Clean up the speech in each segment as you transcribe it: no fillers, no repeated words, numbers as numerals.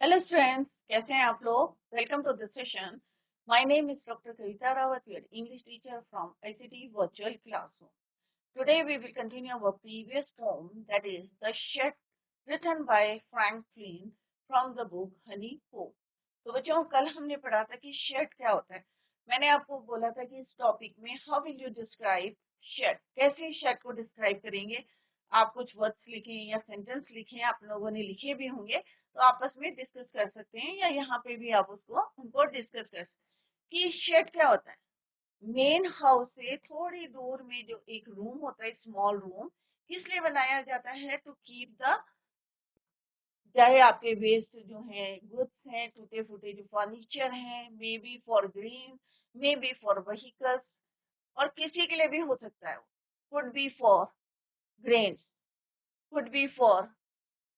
Hello students, कैसे हैं आप लोग। Welcome to this session. My name is doctor Kavita Rawat, your English teacher from ICT virtual classroom. Today we will continue our previous poem, that is the shed, written by Franklin from the book honey poem. तो बच्चों, कल हमने पढ़ा था कि shade क्या होता है। मैंने आपको बोला था कि इस टॉपिक में how will you describe shed, कैसे शेड को डिस्क्राइब करेंगे। आप कुछ वर्ड्स लिखें या सेंटेंस लिखें, आप लोगों ने लिखे भी होंगे, तो आपस में डिस्कस कर सकते हैं या यहाँ पे भी आप उसको उनको डिस्कस कर सकते हैं कि शेड क्या होता है। मेन हाउस से थोड़ी दूर में जो एक रूम होता है, स्मॉल रूम, किस लिए बनाया जाता है? टू कीप द, चाहे आपके वेस्ट जो है, गुड्स हैं, टूटे फूटे जो फर्नीचर हैं, may be for green, may be for vehicles, और किसी के लिए भी हो सकता है। Could be for grains, could be for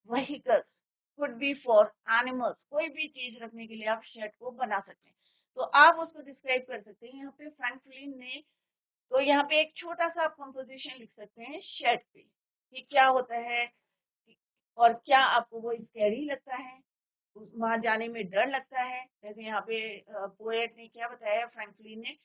vehicles, could be for animals. कोई भी चीज रखने के लिए आप शेड को बना सकते हैं। तो आप उसको डिस्क्राइब कर सकते हैं। यहाँ पे फ्रैंकलिन ने, तो यहाँ पे एक छोटा सा आप कंपोजिशन लिख सकते हैं शेड पे, कि क्या होता है और क्या आपको वो स्कैरी लगता है, वहां जाने में डर लगता है। जैसे यहाँ पे पोएट ने क्या बताया, फ्रैंकलिन ने,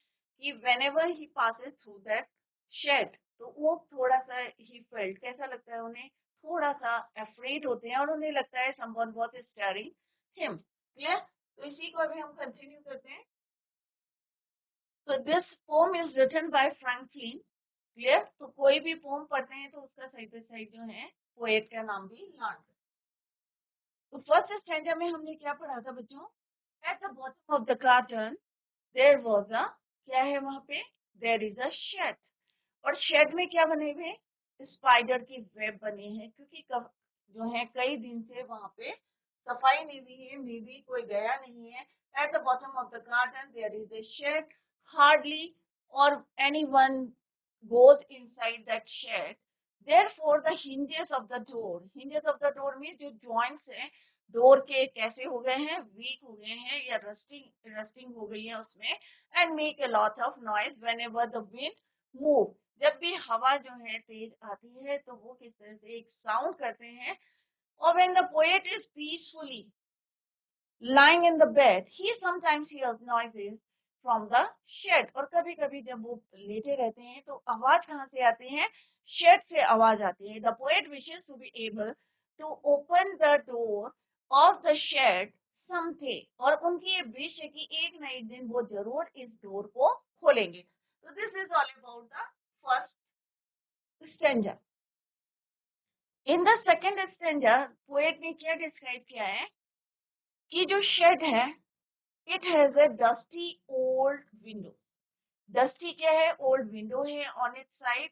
कि whenever he passes through that shed, तो वो थोड़ा सा ही फेल्ट, कैसा लगता है उन्हें, थोड़ा सा अफ्रेड होते हैं और उन्हें लगता है someone was staring him. Clear? तो इसी को अभी हम कंटिन्यू करते हैं। तो this poem is written by Franklin. Clear? तो कोई भी पोम पढ़ते हैं तो उसका साइड बाय साइड जो है पोएट का नाम भी लर्न। तो फर्स्ट स्टैंडर्ड में हमने क्या पढ़ा था बच्चों? At the bottom of the carton there was a, क्या है वहां पे, देयर इज अ शेड। और शेड में क्या बने हुए, स्पाइडर की वेब बने हैं, क्योंकि जो है कई दिन से वहां पे सफाई नहीं हुई है, मे बी कोई गया नहीं है। At the bottom of the garden there is a shed, hardly or anyone goes inside that shed. Therefore the hinges of the door, hinges of the door means जो joints हैं door के, कैसे हो गए हैं, वीक हो गए हैं या रस्टिंग रस्टिंग हो गई है उसमें। And make a lot of noise whenever the wind move, जब भी हवा जो है तेज आती है तो वो किस तरह से एक साउंड करते हैं। और when the poet is peacefully lying in the bed, he sometimes hears noises from the shed, और कभी कभी जब वो लेटे रहते हैं तो आवाज कहाँ से आती है, शेड से आवाज आती है। The poet wishes to be able to open the door of the shed someday, और उनकी ये विश है कि एक ना एक दिन वो जरूर इस डोर को खोलेंगे। तो this is all about the first stanza. In the second stanza poet ने क्या डिस्क्राइब किया है कि जो शेड है, it has a dusty old window. Dusty क्या है, ओल्ड विंडो है। On it side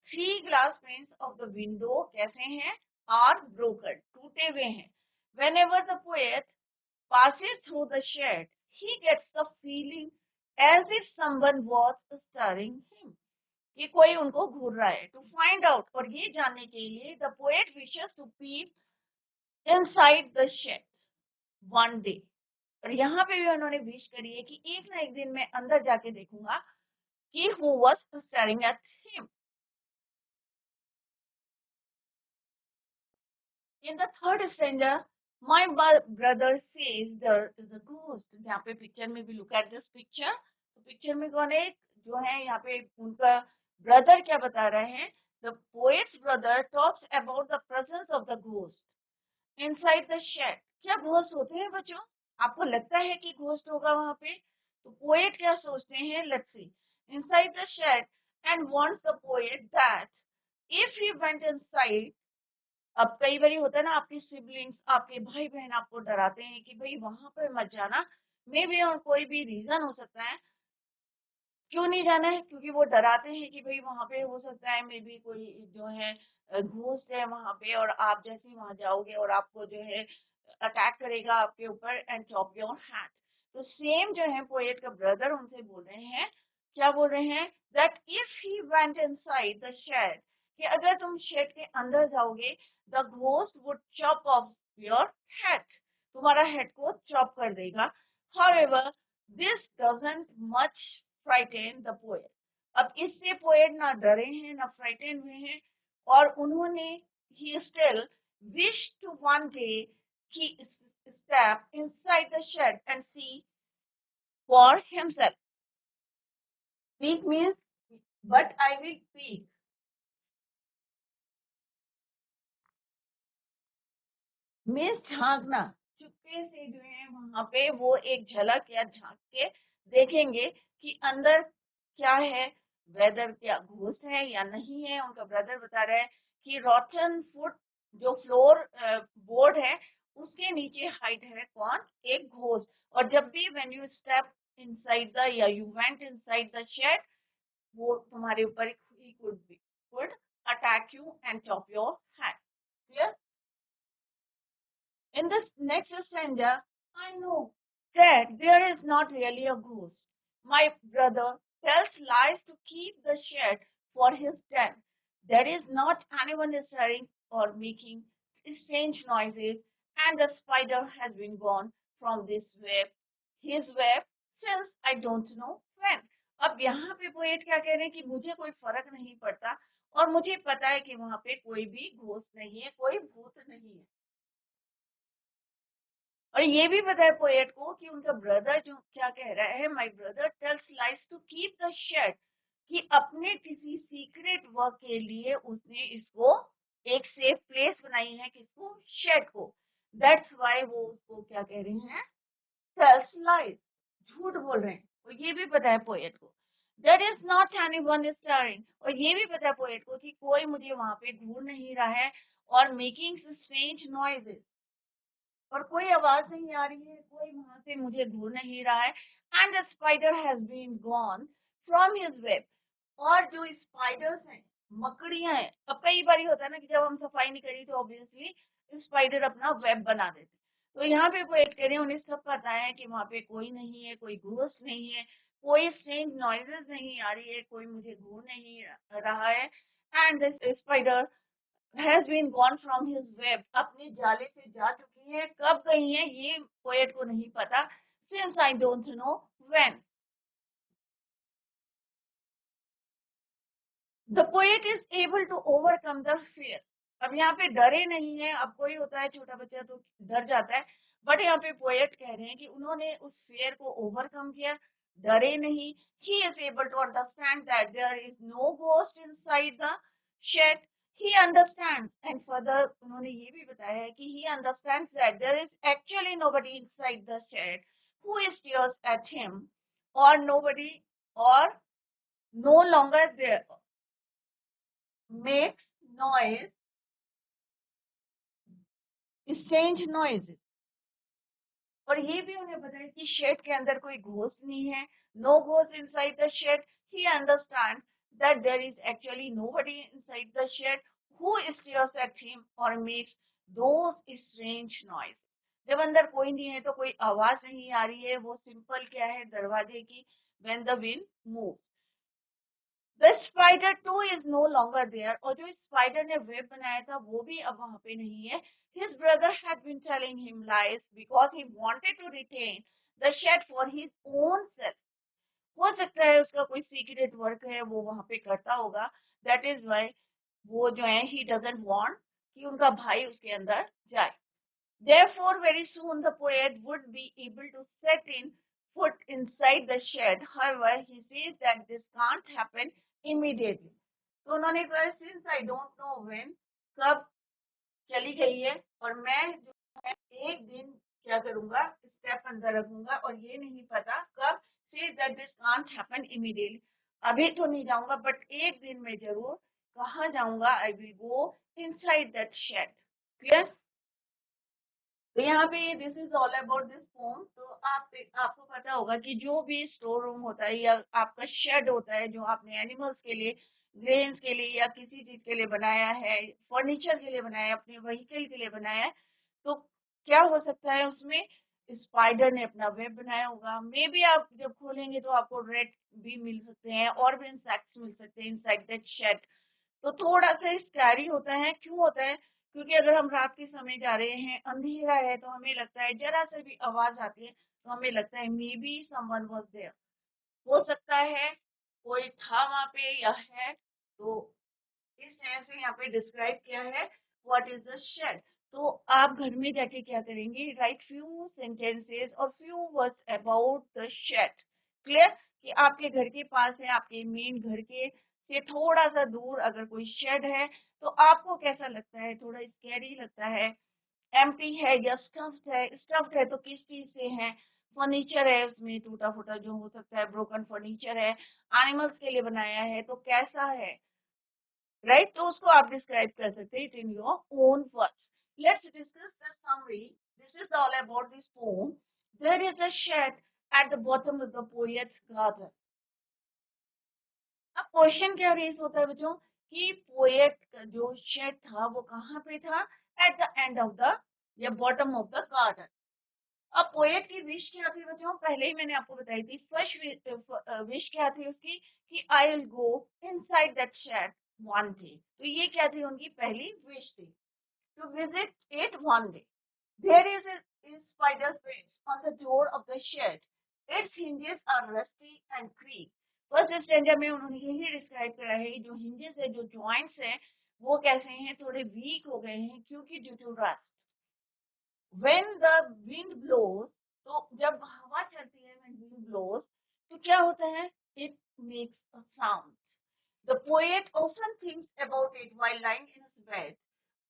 three glass pains of the window कैसे हैं, आर ब्रोकन, टूटे हुए हैं। When ever the poet passes through the shed, he gets the feeling as if someone was staring him, कि कोई उनको घूर रहा है। टू फाइंड आउट, और ये जानने के लिए, the poet wishes to peep inside the shed one day. और यहाँ पे भी उन्होंने विश करी है कि एक ना एक दिन मैं अंदर जाके देखूंगा कि who was staring at him. In the third standard, my brother says there is a ghost. जहाँ पे पिक्चर में भी लुक एट दिस पिक्चर, तो पिक्चर में कौन है, जो है यहाँ पे उनका ब्रदर क्या बता रहे हैं, the poet's brother talks about the presence of the ghost inside the shed. क्या घोस्ट होते हैं बच्चों? आपको लगता है कि घोस्ट होगा वहां पे? तो पोएट क्या सोचते हैं, let's see. Inside the shed and wants the poet that if he went inside. अब कई बार होता है ना, आपके सिबलिंग्स, आपके भाई बहन आपको डराते हैं कि भाई वहां पर मत जाना। मे बी और कोई भी रीजन हो सकता है क्यों नहीं जाना है, क्योंकि वो डराते हैं कि भाई वहां पे हो सकता है मे बी कोई जो है घोस्ट है वहां पे, और आप जैसे ही वहां जाओगे और आपको जो है अटैक करेगा आपके ऊपर एंड चॉप योर हैंड। तो सेम जो है पोएट का ब्रदर उनसे बोल रहे हैं, क्या बोल रहे हैं, that if he went inside the shed, कि अगर तुम शेड के अंदर जाओगे, the ghost would chop off your head, तुम्हारा हेड को चॉप कर देगा। However, this doesn't much frighten the poet. अब इससे पोएट ना डरे हैं ना फ्राइटन हुए हैं, और उन्होंने he still wish to one day, कि step inside the shed and see for himself. Peek means, but I will peek. Means झांकना, चुपके से जो है वहां पे वो एक झलक या झांक के देखेंगे कि अंदर क्या है, वेदर क्या घोस्ट है या नहीं है। उनका ब्रदर बता रहा है कि रॉटन फुट जो फ्लोर बोर्ड है उसके नीचे हाइड है कौन, एक घोस्ट। और जब भी when you step inside the या you went inside the shed, वो तुम्हारे ऊपर ही could attack you and chop your hand. Clear? In this next stanza, I know that there is not really a ghost. My brother tells lies to keep the shed for his den. There is not anyone stirring or making strange noises, and the spider has been gone from this web, his web, since I don't know when. अब यहाँ पे poet क्या कह रहे हैं कि मुझे कोई फर्क नहीं पड़ता और मुझे पता है कि वहां पे कोई भी घोस्ट नहीं है, कोई भूत नहीं है। और ये भी पता है पोएट को कि उनका ब्रदर जो क्या कह रहा है, my brother tells lies to keep the shed, कि अपने किसी सीक्रेट वर्क के लिए उसने इसको एक सेफ प्लेस बनाई है, किसको, शेड को। दैट्स व्हाई वो उसको क्या कह रहे हैं, टेल्स लाइज, झूठ बोल रहे हैं। और ये भी पता है पोएट को, there is not anyone staring, और ये भी पता है पोएट को कि कोई मुझे वहां पे घूर नहीं रहा है, और मेकिंग स्ट्रेंज नॉइजेस, और कोई आवाज नहीं आ रही है, कोई वहां से मुझे घूर नहीं रहा है। And the spider has been gone from his web, और जो स्पाइडर्स हैं, मकड़ियां हैं, अब कई बार होता है ना कि जब हम सफाई नहीं करी तो ऑब्वियसली स्पाइडर अपना वेब बना देते। तो यहाँ पे पोएट कह रहे हैं उन्हें सब पता है कि वहां पे कोई नहीं है, कोई घोस्ट नहीं है, कोई स्ट्रेंज नॉइजेस नहीं आ रही है, कोई मुझे घूर नहीं रहा है। And the spider has been gone from his web, अपने जाले से जा चुकी है, कब गई है ये पोएट को नहीं पता, since I don't know when. The poet is able to overcome the fear. अब यहाँ पे डरे नहीं है, अब कोई होता है छोटा बच्चा तो डर जाता है, बट यहाँ पे पोएट कह रहे हैं कि उन्होंने उस फेयर को ओवरकम किया, डरे नहीं। He is able to understand that there is no ghost inside the shed. He understands, and further उन्होंने ये भी बताया है कि he understands that there is actually nobody inside the shed who stares at him, or nobody, or no longer there, makes noise, strange noises. और ये भी उन्हें पता है कि शेड के अंदर कोई घोस्ट नहीं है, no ghost inside the shed. He understand that there is actually nobody inside the shed who stares at him or makes those strange noise. जब अंदर कोई नहीं है तो कोई आवाज नहीं आ रही है, वो सिंपल क्या है, दरवाजे की, when the wind moves. The spider too is no longer there, और जो स्पाइडर ने वेब बनाया था वो भी अब वहां पे नहीं है। His brother had been telling him lies because he wanted to retain the shed for his own self. हो सकता है उसका कोई सीक्रेट वर्क है वो वहां पे करता होगा, दैट इज वाई वो जो है ही डजंट वांट कि उनका भाई उसके अंदर जाए। Therefore, very soon the poet would be able to set in foot inside the shed. However, he says that this can't happen immediately. तो उन्होंने कहा since I don't know when, कब चली गई है, और मैं जो है एक दिन क्या करूंगा, स्टेप अंदर रखूंगा, और ये नहीं पता कब, says that this can't happen immediately. अभी तो नहीं जाऊंगा, बट एक दिन में जरूर कहाँ जाऊंगा, I will go inside that shed. Clear? तो यहाँ पे this is all about this pome. तो आपको पता होगा कि जो भी स्टोर रूम होता है या आपका शेड होता है जो आपने एनिमल्स के लिए, ग्रेन्स के लिए या किसी चीज के लिए बनाया है, फर्नीचर के लिए बनाया है, अपने व्हीकल के लिए बनाया है, तो क्या हो सकता है उसमें, स्पाइडर ने अपना वेब बनाया होगा। मे बी आप जब खोलेंगे तो आपको रेड भी मिल सकते हैं और भी इंसेक्ट्स मिल सकते हैं इनसाइड दैट शेड। तो थोड़ा सा स्कैरी होता है, क्यों होता है, क्योंकि अगर हम रात के समय जा रहे हैं, अंधेरा है, तो हमें लगता है जरा से भी आवाज आती है तो हमें लगता है maybe someone was there, हो सकता है कोई था वहां पे या है। तो इस तरह से यहाँ पे डिस्क्राइब किया है व्हाट इज द शेड। तो आप घर में जाके क्या करेंगे, राइट फ्यू सेंटेंसेस और few words about the shed. Clear? कि आपके घर के पास है, आपके मेन घर के से थोड़ा सा दूर अगर कोई शेड है तो आपको कैसा लगता है, थोड़ा स्कैरी लगता है, एम्प्टी है या स्टफ्ड है। स्टफ्ड है तो किस चीज से है, फर्नीचर है उसमें टूटा फूटा जो हो सकता है, ब्रोकन फर्नीचर है, एनिमल्स के लिए बनाया है, तो कैसा है, राइट? तो उसको आप डिस्क्राइब कर सकते हैं in your own words. Let's discuss the summary. This is all about this poem. There is a shed at the bottom of the poet's garden. अब क्वेश्चन क्या रेज होता है बच्चों कि पोएट का जो शेड था वो कहाँ पे था, at the end of the या बॉटम ऑफ द गार्डन। अब पोएट की विश क्या थी बच्चों, पहले ही मैंने आपको बताई थी। फर्स्ट विश क्या थी उसकी कि I will go inside that shed one day. तो ये क्या थी उनकी पहली विश थी, to visit it one day. There is a spider's webs on the door of the shed. Its hinges are rusty and creak. First standard में उन्होंने यही डिस्क्राइब करा है, जो हिंजेस है, जो जॉइंट्स हैं, वो कैसे हैं, थोड़े वीक हो गए हैं क्योंकि due to rust. when the wind blows, तो जब हवा चलती है, when wind blows, तो क्या होता है, it makes a sound. The poet often thinks about it while lying in his bed.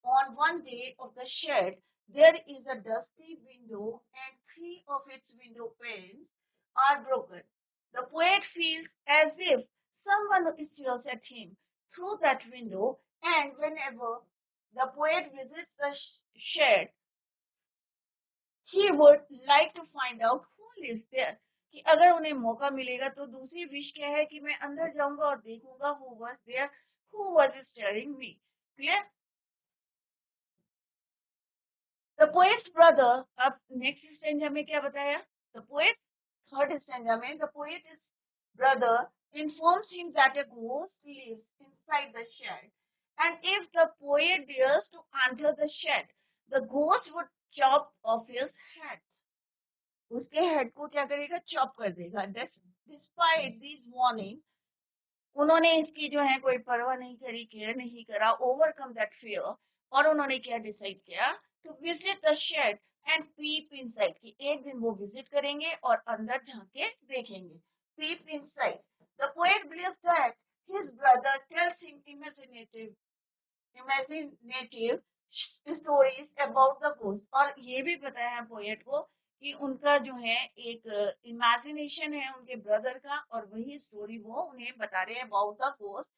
On one day of the shed, there is a dusty window and three of its window panes are broken. The poet feels as if someone stares at him through that window, and whenever the poet visits the shed, he would like to find out who lives there. कि अगर उन्हें मौका मिलेगा तो दूसरी wish क्या है कि मैं अंदर जाऊंगा और देखूंगा who was there, who was staring me. Clear? The poet's brother, अब नेक्स्ट स्टेंजा में क्या बताया, the poet, थर्ड स्टेंजा में the poet's brother informs him that a ghost lives inside the shed, and if the poet dares to enter the shed, the ghost would chop off his head. उसके head को क्या करेगा, chop कर देगा। Despite this warning, उन्होंने इसकी जो है कोई परवाह नहीं करी, केयर नहीं करा, ओवरकम दैट फियर, और उन्होंने क्या डिसाइड किया, to visit the shed and peep inside, कि एक दिन वो विजिट करेंगे और अंदर झांके देखेंगे, peep inside. The poet believes that his brother tells him imaginative stories about the ghost, और ये भी पता है पोएट को कि उनका जो है एक इमेजिनेशन है उनके ब्रदर का, और वही स्टोरी वो उन्हें बता रहे हैं about the ghost,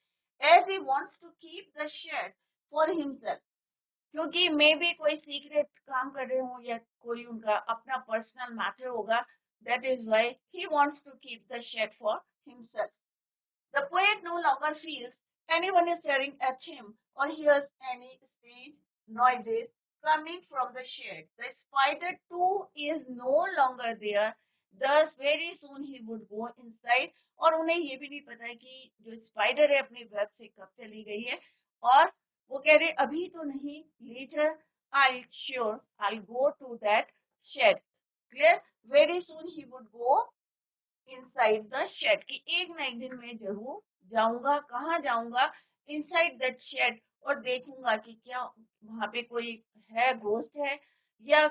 as he wants to keep the shed for himself, क्योंकि मे भी कोई सीक्रेट काम कर रहे हो या कोई उनका अपना पर्सनल मैटर होगा, that is why he wants to keep the shed for himself. The poet no longer feels anyone is staring at him or hears any strange noises coming from the shed. The spider too is no longer there. Thus very soon he would go inside. और उन्हें ये भी नहीं पता है कि जो spider है अपनी वेब से कब चली गई है, और वो कह रहे अभी तो नहीं, later I'll go to that shed. Clear? Very soon he would go inside the shed, कि एक ना एक दिन मैं जरूर जाऊंगा, कहाँ जाऊंगा, इनसाइड दैट शेड, और देखूंगा कि क्या वहां पे कोई है, घोस्ट है, या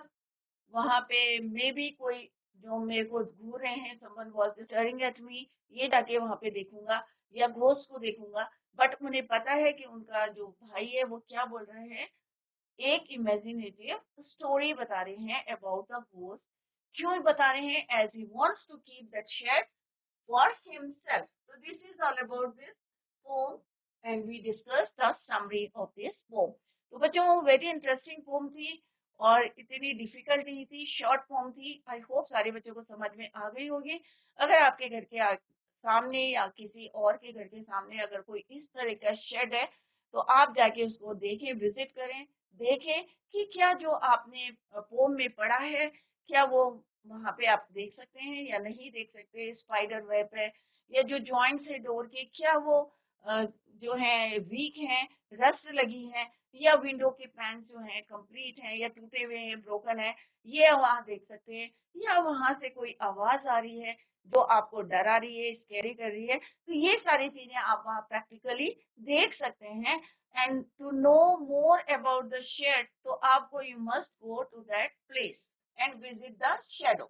वहां पे मे बी कोई जो मेरे को घूर रहे हैं, someone was staring at me, ये जाके वहां पे देखूंगा या घोस्ट को देखूंगा। बट उन्हें पता है कि उनका जो भाई है वो क्या बोल रहे हैं, एक इमेजिनेटिव स्टोरी बता रहे हैं अबाउट द घोस्ट। क्यों बता रहे हैं, as he wants to keep that shed for himself. So this is all about this poem, and we discussed the summary of this poem. तो बच्चों वेरी इंटरेस्टिंग पोम थी और इतनी डिफिकल्ट नहीं थी, शॉर्ट पोम थी। आई होप सारे बच्चों को समझ में आ गई होगी। अगर आपके घर के सामने या किसी और के घर के सामने अगर कोई इस तरह का शेड है तो आप जाके उसको देखें, विजिट करें, देखें कि क्या जो आपने पोम में पढ़ा है क्या वो वहां पे आप देख सकते हैं या नहीं देख सकते। स्पाइडर वेब है या जो जॉइंट्स है डोर के, क्या वो जो है वीक हैं, रस्ट लगी है, या विंडो के पैन जो हैं कंप्लीट हैं या टूटे हुए हैं, ब्रोकन है, ये वहां देख सकते हैं। या वहां से कोई आवाज आ रही है जो आपको डरा रही है, स्कैरी कर रही है, तो ये सारी चीजें आप वहां प्रैक्टिकली देख सकते हैं। and to know more about the shed, तो आपको you must go to that place and visit the shed,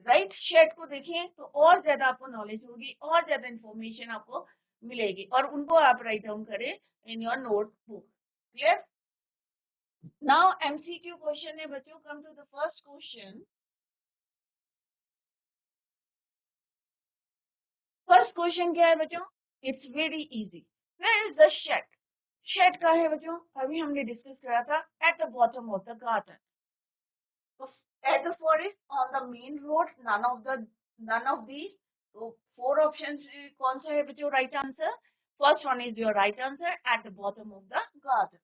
right. Shed को देखिए तो और ज्यादा आपको नॉलेज होगी, और ज्यादा इंफॉर्मेशन आपको मिलेगी, और उनको आप राइट डाउन करें in your notebook. Clear? Now MCQ question है बच्चों, come to the first question. First question क्या है बच्चों? It's very easy. Where is the shed? Shed कहाँ है बच्चों? अभी हमने डिस्कस करा था, at the bottom of the garden. At the forest, on the main road, none of these. So four options कौन सा है बच्चों right answer? First one is your right answer, at the bottom of the garden.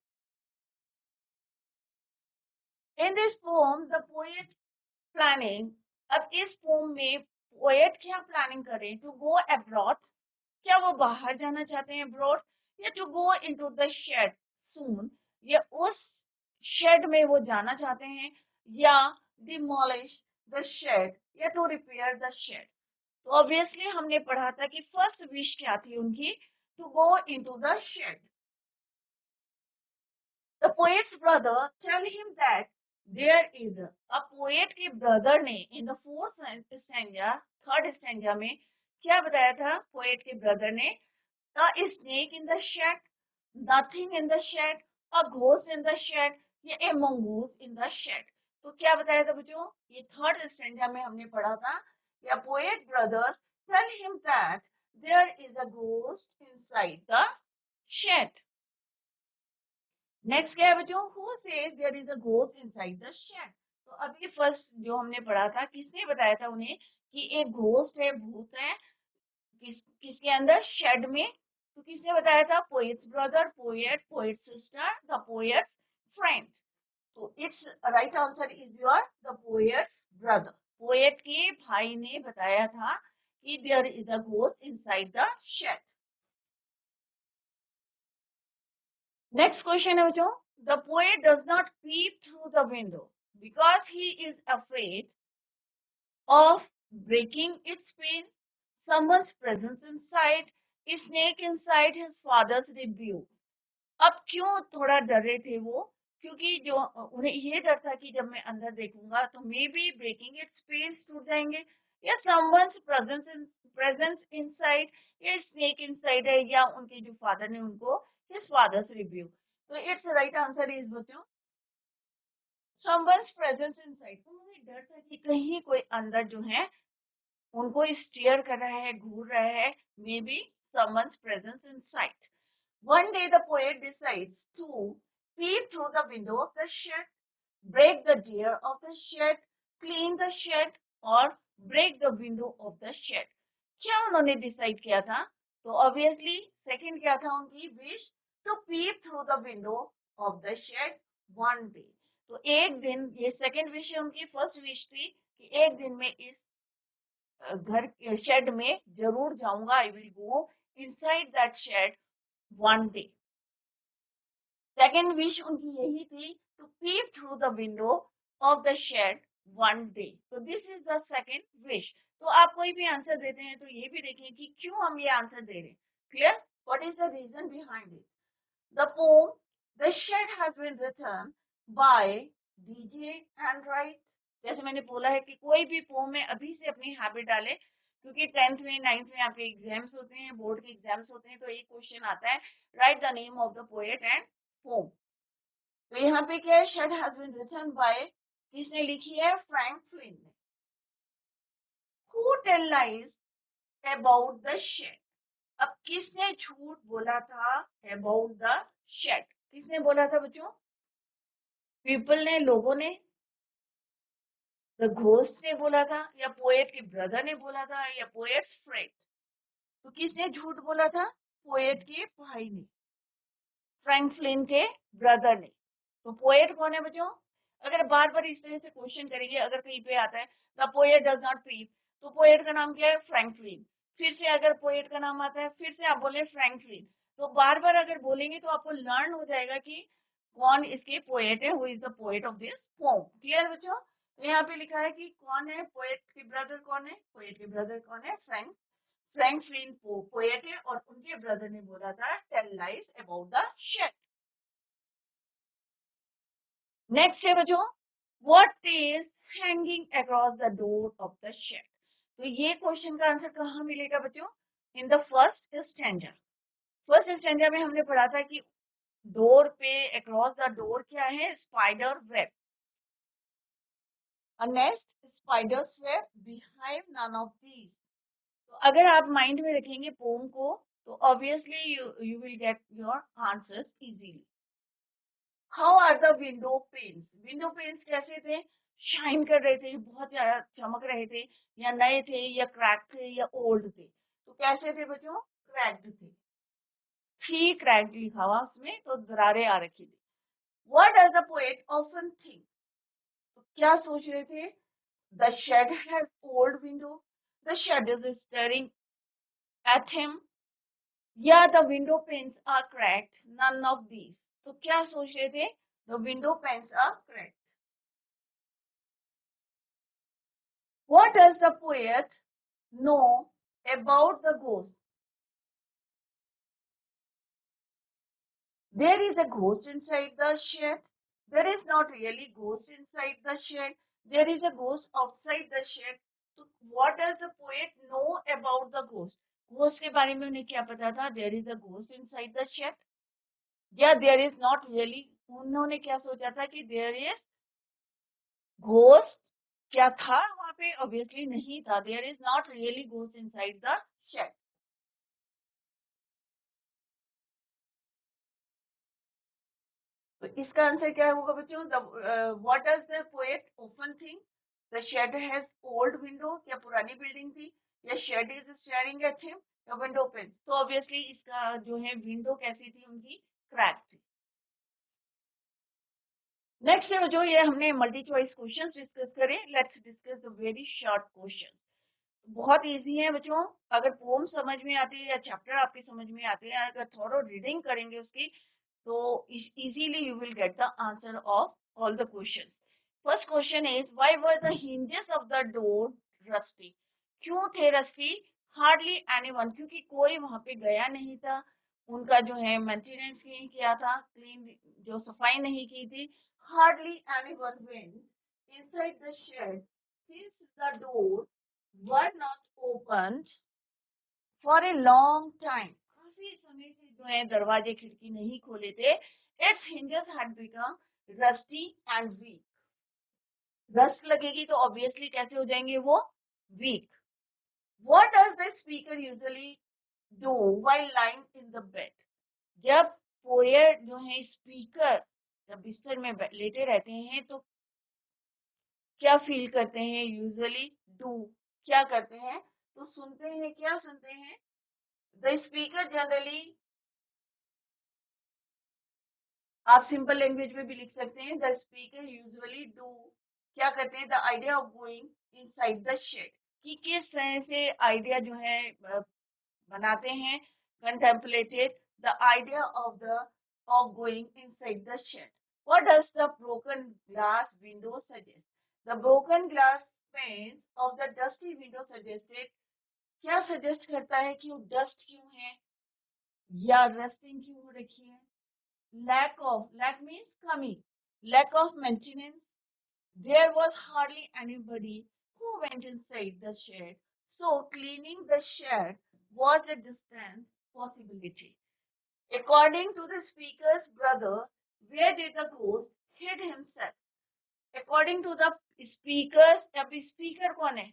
In this poem, the poet planning, अब इस poem में poet क्या planning करें? To go abroad, क्या वो बाहर जाना चाहते हैं abroad, या to go into the shed soon, या उस shed में वो जाना चाहते हैं, या demolish the shed, या to repair the shed? तो ऑब्वियसली हमने पढ़ा था कि फर्स्ट विश क्या थी उनकी? To go into the shed. The poet's brother tell him that there is a poet के ब्रदर ने in the fourth stanza, third stanza में क्या बताया था? पोएट के ब्रदर ने the snake in the shed, nothing in the shed, a ghost in the shed, या a mongoose in the shed. तो क्या बताया था बच्चों? ये थर्ड स्टैंजा में हमने पढ़ा था, या poet brothers tell him that there is a ghost inside the shed. Next क्या है बच्चों? Who says there is a ghost inside the shed? तो अभी फर्स्ट जो हमने पढ़ा था, किसने बताया था उन्हें कि एक घोस्ट है, भूत है, किसके अंदर? शेड में। तो किसने बताया था? Poet's brother, poet sister, the poet friend. तो it's right answer is your the poet's brother. Poet के भाई ने बताया था कि there is a ghost inside the shed. Next question है बच्चों, the poet does not peep through the window because he is afraid of breaking its pen, someone's presence inside, a snake inside his father's rebuke। अब क्यों थोड़ा डर रहे थे वो? क्योंकि जो उन्हें ये डर था कि जब मैं अंदर देखूंगा तो maybe breaking its panes टूट जाएंगे, या समवन्स प्रेजेंस इनसाइड, या स्नेक इनसाइड है, या उनके जो फादर ने उनको हिज फादर्स रिव्यू। तो इट्स राइट आंसर इज बच्चों समवन्स प्रेजेंस इनसाइड। उन्हें डर था कि कहीं कोई अंदर जो है उनको स्टीयर कर रहा है, घूर रहा है, may be someone's presence inside. One day the poet decides to peep through the window of the shed, break the door of the shed, clean the shed, or break the window of the shed। क्या उन्होंने decide किया था? तो obviously second क्या था उनकी wish? To peep through the window of the shed one day. तो एक दिन, ये सेकंड विश है उनकी। फर्स्ट विश थी कि एक दिन में इस घर शेड में जरूर जाऊंगा, I will go inside that shed one day. Second wish उनकी यही थी, to peep through the window of the shed one day. तो this is the second wish. तो आप कोई भी आंसर देते हैं तो ये भी देखें कि क्यों हम ये आंसर दे रहे हैं। Clear? What is the reason behind it? The poem the shed has been written by D J Enright. जैसे मैंने बोला है कि कोई भी पोम में अभी से अपनी हैबिट डाले, क्योंकि 10th में 9th में आपके एग्जाम्स होते हैं, बोर्ड के एग्जाम्स होते हैं, तो एक क्वेश्चन आता है, write the name of the poet and poem. तो यहाँ पे क्या है? Shed has been written by, किसने लिखी है? फ्रैंक फ्लिन ने। Who tell lies about the shed? अब किसने झूठ बोला था अबाउट द शेड? किसने बोला था बच्चों? पीपल ने, लोगों ने, द घोस्ट ने बोला था, या पोएट के ब्रदर ने बोला था, या पोएट्स फ्रेंड? तो किसने झूठ बोला था? पोएट के भाई ने, फ्रैंक फ्लिन के ब्रदर ने। तो पोएट कौन है बच्चों? अगर बार बार इस तरह से क्वेश्चन करेंगे, अगर कहीं पे आता है द पोएट डज नॉट पीप, तो पोएट का नाम क्या है? Frank Flint. फिर से अगर पोएट का नाम आता है, फिर से आप बोले फ्रैंक फ्लिन। तो बार बार अगर बोलेंगे तो आपको लर्न हो जाएगा कि कौन इसके पोएट है, who is the poet of this pome. Clear बच्चों? तो यहाँ पे लिखा है कि कौन है पोएट के ब्रदर, कौन है पोएट के ब्रदर, कौन है? फ्रैंक फ्रैंकलिन पोएट है और उनके ब्रदर ने बोला था tell lies about the shed. Next है बच्चों, what is hanging across the door of the shed. तो ये क्वेश्चन का आंसर कहाँ मिलेगा बच्चों? In the first stanza. First stanza में हमने पढ़ा था कि डोर पे अक्रॉस द डोर क्या है? Spider web. A nest, spider's web, behind none of these. तो अगर आप माइंड में रखेंगे पोम को तो obviously you will get your answers easily. How are the window panes? Window panes कैसे थे? शाइन कर रहे थे, बहुत ज्यादा चमक रहे थे, या नए थे, या क्रैक थे, या ओल्ड थे? तो कैसे थे बच्चों? क्रैक्ड थे। थ्री क्रैक्ड लिखा हुआ उसमें, तो दरारें आ रखी थी। What does the poet often think? तो क्या सोच रहे थे? The shed has old window. The shed is staring at him. Yeah, the window panes are cracked. None of these. तो क्या सोच रहे थे? The window panes are cracked. What does the poet know about the ghost? There is a ghost inside the shed. There is not really ghost inside the shed. There is a ghost outside the shed. So what does the poet know about the ghost? Ghost के बारे में उन्हें क्या पता था? There is a ghost inside the shed. या there is not really, उन्होंने क्या सोचा था कि देयर इज घोस्ट? क्या था वहां पे? ऑब्वियसली नहीं था। There is not really ghost inside the shed. तो इसका आंसर क्या होगा बच्चों? What does the poet often think? The shed has old window. क्या पुरानी बिल्डिंग थी? या shed is staring at him? या विंडो ओपन? तो ऑब्वियसली इसका जो है विंडो कैसी थी उनकी? क्रैक थी। नेक्स्ट है जो ये हमने मल्टी चॉइस क्वेश्चंस डिस्कस करें। Let's discuss the very short question. बहुत इजी है बच्चों। अगर पोम समझ में आती है या चैप्टर आपके समझ में आते हैं, अगर थोरो रीडिंग करेंगे उसकी, तो easily you will get the answer of all the questions. First question is why were the hinges of the door rusty? क्यों थे रस्टी? हार्डली एनीवन, क्योंकि कोई वहां पे गया नहीं था। उनका जो है मेंटेनेंस नहीं किया था, क्लीन जो सफाई नहीं की थी। Hardly anyone went inside the shed since the doors were not opened for a long time. काफी समय से जो है दरवाजे खिड़की नहीं खोले थे। Its hinges had become rusty and weak. Rust लगेगी तो ऑब्वियसली कैसे हो जाएंगे वो? Week. What does the speaker usually do while lying in the bed? जब पोएट जो है स्पीकर जब बिस्तर में लेटे रहते हैं तो क्या फील करते हैं? यूजुअली डू क्या करते हैं? तो सुनते हैं, क्या सुनते हैं? द स्पीकर जनरली, आप सिंपल लैंग्वेज में भी लिख सकते हैं, द स्पीकर यूजुअली डू क्या करते हैं? The idea of going inside the shed, कि किस तरह से आइडिया जो है बनाते हैं। Contemplated the idea of going inside the shed. What does the broken glass window suggest? The broken glass panes of the dusty window suggested, क्या suggest करता है कि वो डस्ट क्यों है या रस्टिंग क्यों हो रखी है? लैक मीन्स कमी, lack of maintenance. There was hardly anybody who went inside the shed, so cleaning the shed was a distant possibility. According to the speaker's brother, where did the ghost hid himself? According to the speaker, अब speaker कौन है?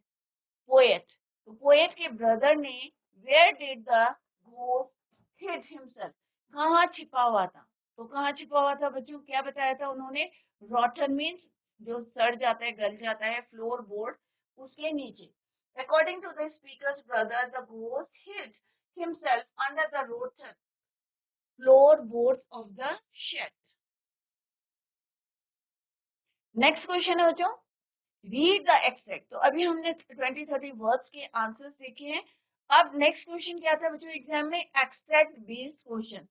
Poet. तो poet के brother ने where did the ghost hid himself, कहाँ छिपा हुआ था? तो कहाँ छिपा हुआ था बच्चों? क्या बताया था उन्होंने? रॉटन मीन्स जो सड़ जाता है, गल जाता है, फ्लोर बोर्ड उसके नीचे। According to the speaker's brother, the ghost hid himself under the rotten floor board of the shed. Next question है बच्चों, रीड द एक्सट्रैक्ट। तो अभी हमने 20-30 वर्ड्स के आंसर्स देखे हैं। अब नेक्स्ट क्वेश्चन क्या था बच्चों एग्जाम में? Extract based question.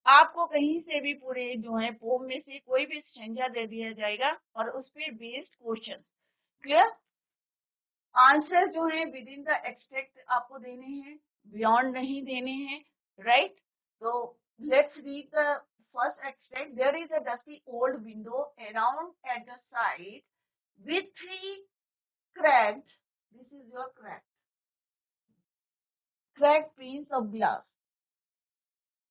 आपको कहीं से भी पूरे जो है पोम में से कोई भी स्ट्रेंजा दे दिया जाएगा और उस पर बेस्ड क्वेश्चन। क्लियर? आंसर जो है विद इन द एक्सट्रैक्ट आपको देने हैं। बियॉन्ड नहीं देने हैं, राइट? तो let's read the first extract. There is a dusty old window around at the side with three cracked, this is your cracked panes of glass,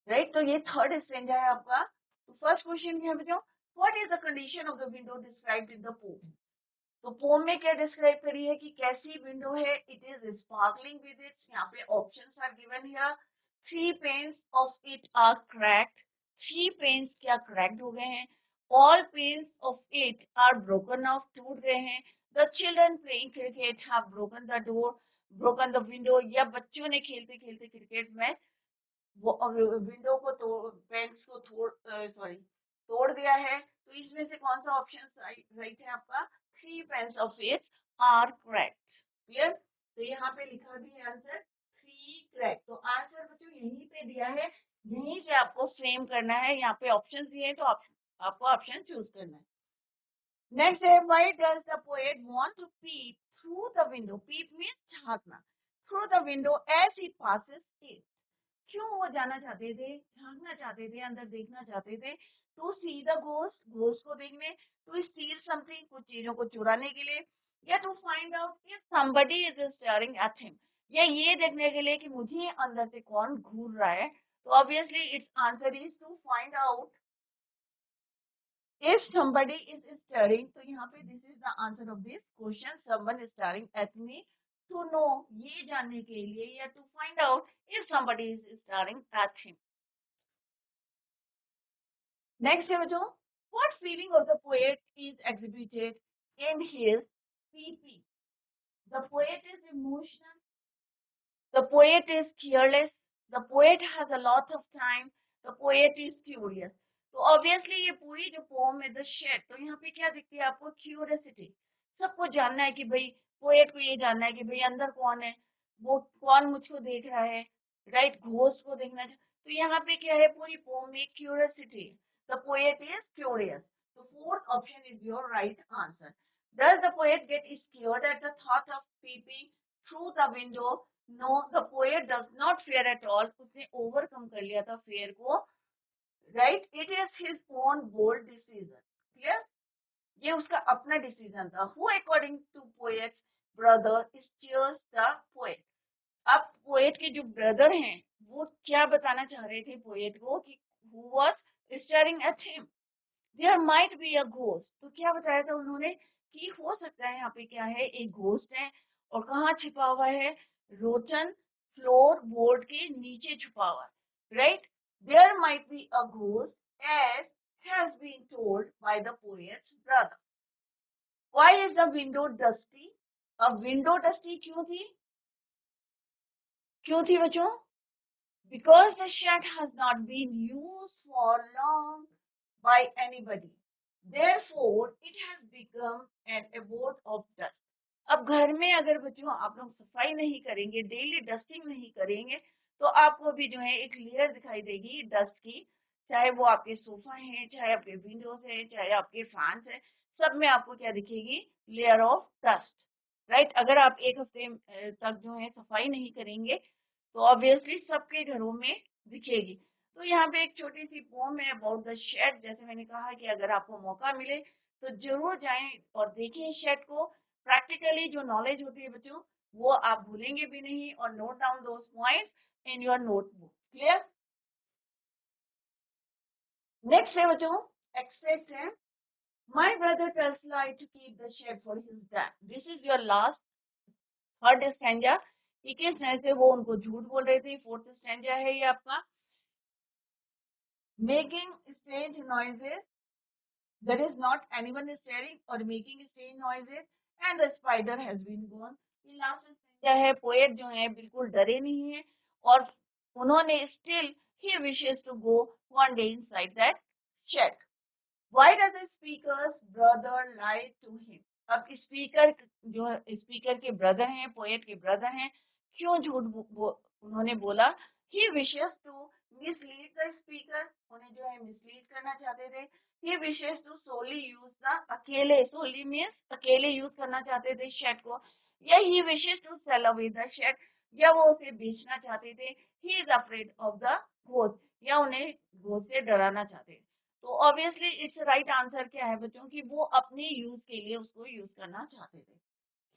right? तो ये third stanza है आपका. तो फर्स्ट क्वेश्चन क्या है बच्चों? What is the condition of the window described in the poem? तो poem में क्या डिस्क्राइब करी है कि कैसी विंडो है? It is sparkling with its. यहाँ पे options are given here. Three panes of it are cracked. Three panes क्या क्रैक्ड हो गए हैं? All panes of it are broken off, टूट गए हैं. The children playing cricket have broken the door, broken the window. या बच्चों ने खेलते खेलते क्रिकेट में विंडो को तोड़, पेन्स को तोड़ दिया है. तो इसमें से कौन सा ऑप्शन राइट है आपका? Three panes of it are cracked. Clear? तो यहाँ पे लिखा भी है आंसर थ्री क्रैक. तो आंसर बच्चों यहीं पे दिया है, यहीं से आपको फ्रेम करना है. यहाँ पे ऑप्शन दिए हैं तो आपको ऑप्शन चूज करना है. नेक्स्ट है, why does the poet want to peep through the window? Peep means झांकना. Through the window as he passes it. क्यों वो जाना चाहते थे, झांकना चाहते थे, अंदर देखना चाहते थे? To see the ghost, ghost को देखने. टू स्टील समथिंग, कुछ चीजों को चुराने के लिए. या to find out if somebody is staring at him, या ये देखने के लिए कि मुझे अंदर से कौन घूर रहा है. तो obviously its answer is to find out if somebody is staring. तो यहाँ पे this is the answer of this question. Someone is staring at me. To know, ये जानने के लिए, या to find out if somebody is staring at him. Next है बच्चों, what feeling of the poet is exhibited in his PP? The poet is emotional. The poet is careless. The poet has a lot of time. The poet is curious. तो obviously ये पूरी जो pome है the shed, तो यहाँ पे क्या दिखती है आपको? क्यूरियोसिटी. सबको जानना है कि भाई, पोएट को ये जानना है कि भाई अंदर कौन है, वो कौन मुझको देख रहा है, राइट? घोस्ट को देखना. तो यहाँ पे क्या है? पूरी पोम में curiosity. The poet is curious. तो fourth option is your right answer. Does the poet get scared at the thought of peeping through the window? No, the poet does not fear at all. उसने overcome कर लिया था fear को, right? It is his own bold decision. Clear? ये उसका अपना decision था. Who according to poet brother steers the poet? अब पोएट के जो ब्रदर हैं वो क्या बताना चाह रहे थे पोएट को कि who was staring at him? There might be a ghost. तो क्या बताया था उन्होंने कि हो सकता है यहाँ पे क्या है? एक घोस्ट है. और कहाँ छिपा हुआ है? रोटन फ्लोर बोर्ड के नीचे छुपा हुआ है, right? There might be a ghost as has been told by the poet's brother. Why is the window dusty? अब विंडो डस्टी क्यों थी? क्यों थी बच्चों? Because the shed has not been used for long by anybody. Therefore, it has become an abode of dust. अब घर में अगर बच्चों आप लोग सफाई नहीं करेंगे, डेली डस्टिंग नहीं करेंगे, तो आपको भी जो है एक लेयर दिखाई देगी डस्ट की. चाहे वो आपके सोफा है, चाहे आपके विंडोज है, चाहे आपके फैंस है, सब में आपको क्या दिखेगी? Layer of dust, right? अगर आप एक हफ्ते तक जो है सफाई नहीं करेंगे तो ऑब्वियसली सबके घरों में दिखेगी. तो यहाँ पे एक छोटी सी पोम है अबाउट द शेड. जैसे मैंने कहा कि अगर आपको मौका मिले तो जरूर जाएं और देखें शेड को. प्रैक्टिकली जो नॉलेज होती है बच्चों, वो आप भूलेंगे भी नहीं. और note down those points in your notebook. Clear? Next है बच्चों, एक्सट्रैक्ट है. My brother tells lie to keep the shed for his dad. This is your last third stanza. कि किस तरह से वो उनको झूठ बोल रहे थे. फोर्थ स्टैंजा है ये आपका. Making strange noises. There is not anyone staring or making strange noises, and the spider has been gone. ये लास्ट स्टेंजा है. पोएट जो है बिल्कुल डरे नहीं है और उन्होंने still he wishes to go one day inside that shed. Why does the speaker's brother lie to him? अब स्पीकर जो स्पीकर के ब्रदर हैं, पोएट के ब्रदर हैं, क्यों झूठ उन्होंने बोला? He wishes to mislead the speaker. उन्हें जो है मिसलीड करना चाहते थे. He wishes to solely use the अकेले, solely means अकेले यूज करना चाहते थे शेड को. या he wishes to sell away the shed. या वो उसे बेचना चाहते थे। ही is afraid of the ghost, या उन्हें घोस्ट से डराना चाहते थे। तो ऑब्वियसली इट्स राइट आंसर क्या है बच्चों की, वो अपने यूज के लिए उसको यूज करना चाहते थे।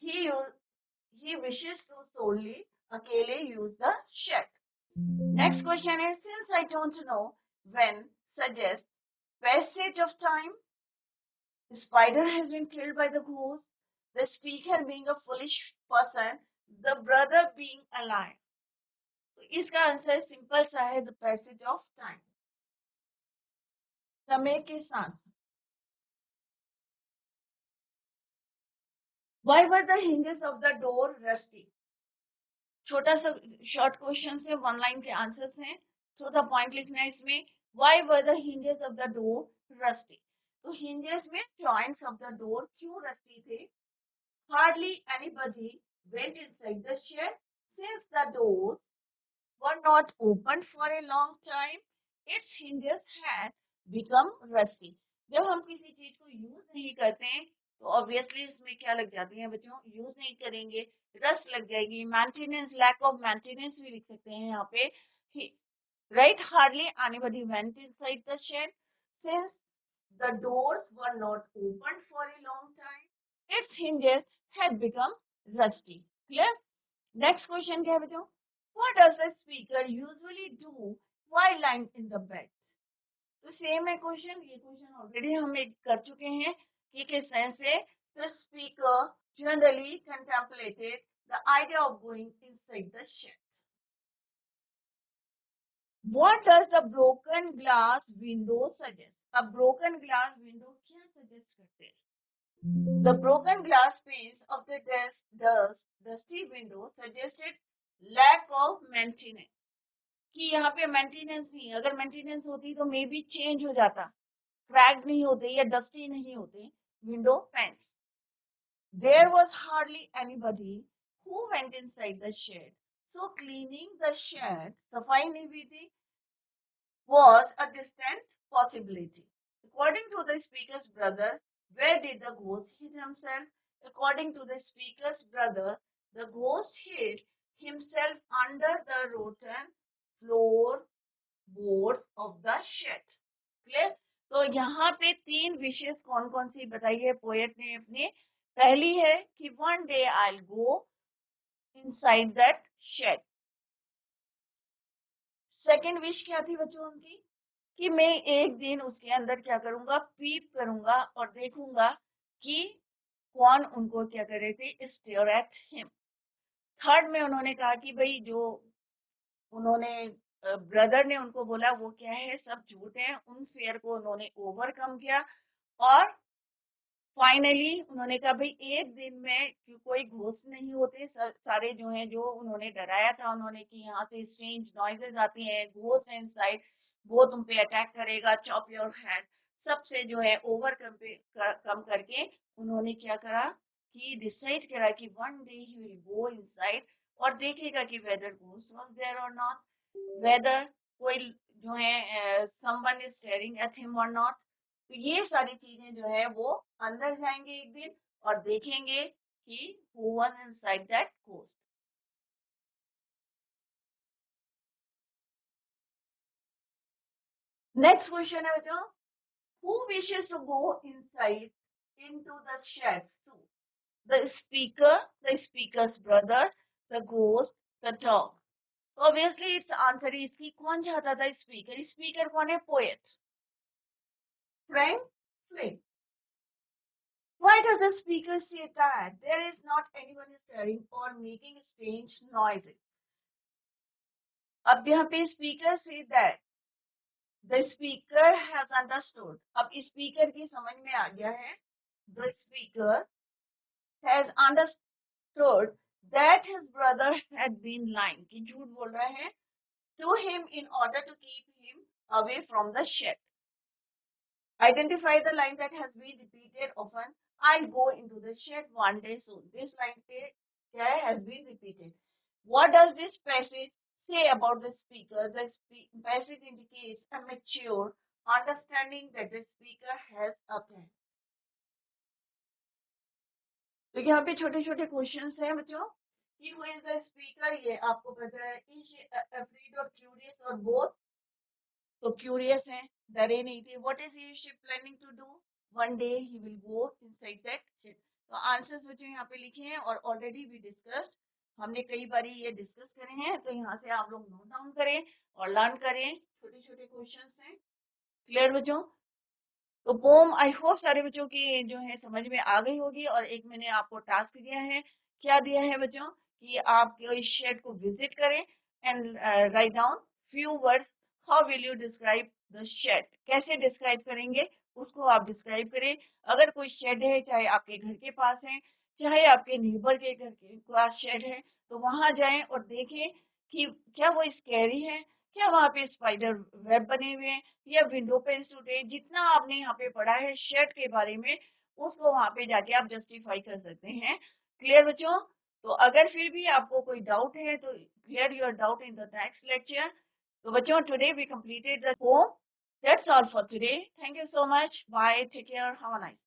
ही विशेस टू solely अकेले use the shed. Next question है, since I don't know when suggest passage of time, the spider has been killed by the ghost, the speaker being a foolish person, the brother being alive। तो इसका answer simple सा है, the passage of time, समय के साथ। Why were the hinges of the door rusty? छोटा सा short question है, वन लाइन के आंसर्स हैं, तो द पॉइंट लिखना है इसमें। Why were the hinges of the door rusty? तो hinges में joints of the door क्यों rusty थे? Hardly anybody went inside the shed since the doors were not opened for a long time. Its hinges had become rusty. जब हम किसी चीज को use नहीं करते हैं तो ऑब्वियसली इसमें क्या लग जाती है बच्चों, यूज नहीं करेंगे, रस्ट लग जाएगी। मेंटेनेंस, लैक ऑफ मेंटेनेंस भी लिख सकते हैं यहाँ पे, right. Hardly anybody went inside the shed since the doors were not opened for a long time. Its hinges had become rusty. Clear? Next question क्या है बच्चों? What does the speaker usually do while lying in the bed? तो same है question, ये question already हम एक कर चुके हैं कि किस तरह से the speaker generally contemplated the idea of going inside the shed. What does the broken glass window suggest? अब broken glass window क्या suggest करते हैं? The broken glass panes of the dusty window suggested lack of maintenance. कि यहाँ पे maintenance नहीं, अगर maintenance होती तो मे बी चेंज हो जाता, क्रैक नहीं होते या डस्टी नहीं होते window पैंस। There was hardly anybody who went inside the shed, so cleaning the shed, सफाई नहीं हुई थी, was a distant possibility. According to the speaker's brother, where did the ghost hid himself? According to the speaker's brother, the ghost hid himself under the rotten floorboards of the shed. Clear? तो यहाँ पे तीन विशेष कौन कौन सी बताई है poet ने अपने। पहली है कि one day I'll go inside that shed. Second wish क्या थी बच्चों उनकी, कि मैं एक दिन उसके अंदर क्या करूंगा, पीप करूंगा और देखूंगा कि कौन उनको क्या कर रहे थे, स्टेयर एट हिम। थर्ड में उन्होंने कहा कि भाई जो उन्होंने ब्रदर ने उनको बोला वो क्या है, सब झूठ है, उन फेयर को उन्होंने ओवरकम किया। और फाइनली उन्होंने कहा भाई एक दिन में कोई घोस्ट नहीं होते, सारे जो हैं, जो उन्होंने डराया था उन्होंने कि यहाँ से स्ट्रेंज नॉइजेस आती हैं, घोस्ट है इनसाइड, वो तुम पे अटैक करेगा, चॉप योर हेड, सबसे जो है ओवरकम कम करके उन्होंने क्या करा कि डिसाइड करा कि one day he will go inside और देखेगा कि वेदर घोस्ट वाज देयर और नॉट, वेदर कोई जो है someone is staring at him और नॉट। तो ये सारी चीजें जो है वो अंदर जाएंगे एक दिन और देखेंगे कि who was inside that ghost. Next question है बच्चों, who wishes to go inside into the shed too? The speaker, the speaker's brother, the ghost, the dog. Obviously its answer is कि कौन चाहता था स्पीकर, स्पीकर कौन है, poet, Frank Flint. Why does the speaker say that there is not anyone stirring or making strange noises? अब यहाँ पे speaker से that the speaker has understood, अब स्पीकर की समझ में आ गया है, the speaker has understood that his brother had been lying, कि झूठ बोल रहा है, to him in order to keep him away from the shed. Identify the line that has been repeated often. I'll go into the shed one day soon. This line has been repeated. What does this passage say about the speaker? The passage indicates a mature understanding that the speaker has a plan. तो यहाँ पे छोटे छोटे questions हैं बच्चों He who is the speaker, ये आपको पता है. Is afraid or curious or both? तो क्यूरियस हैं, डरे नहीं थे. What is he planning to do? One day he will go inside that ship. तो आंसर्स जो यहाँ पे लिखे हैं और ऑलरेडी वी डिस्कस्ड, हमने कई बारी ये डिस्कस करे हैं, तो यहाँ से आप लोग नोट डाउन करें और लर्न करें. छोटे छोटे क्वेश्चंस हैं. क्लियर बच्चों? तो पोम आई होप सारे बच्चों की जो है समझ में आ गई होगी. और एक मैंने आपको टास्क दिया है. क्या दिया है बच्चों? कि आप इस शेड को विजिट करें and write down few words. How will you describe the shed? कैसे डिस्क्राइब करेंगे उसको आप डिस्क्राइब करें. अगर कोई शेड है, चाहे आपके घर के पास है, चाहे आपके नेबर के घर के पास शेड है, तो वहां जाएं और देखें कि क्या वो स्कैरी है, क्या वहां पे स्पाइडर वेब बने हुए हैं, या विंडो पे इंस्टीट्यूट है. जितना आपने यहाँ पे पढ़ा है शेड के बारे में, उसको वहां पे जाके आप जस्टिफाई कर सकते हैं. क्लियर बच्चों? तो अगर फिर भी आपको कोई डाउट है तो clear your doubt in the next lecture. तो बच्चों, today we completed the poem. That's all for today. Thank you so much. Bye. Take care. Have a nice